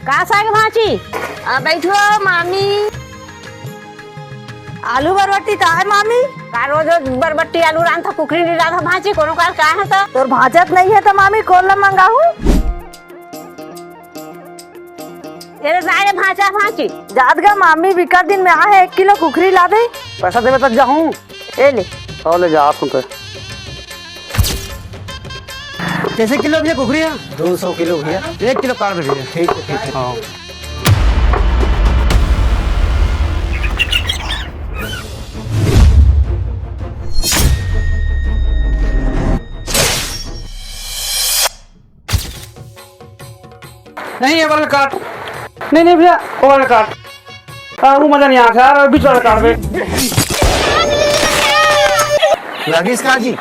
का साग भाची बैठो मामी। आलू बरबट्टी का है मामी? का रोज बरबट्टी आलू रांधा कुकरी नहीं रांधा भाची कोनो काल का है तो तोर भाजत नहीं है तो मामी कोला मंगाहू। तेरे सारे भाचा भाची जादगा मामी बिका दिन में आ है 1 किलो कुकरी लावे। पैसा देवे तक जाऊँ ए ले और ले जा तुम पे। कैसे किलो भैया कुकरिया? 200 किलो भैया। 1 किलो काट दे भैया। ठीक है ठीक है। हाँ नहीं ये वाला काट। नहीं भैया वो वाला काट। वो मजा नहीं आता यार, बीच वाला काट दे। लगी इसका जी।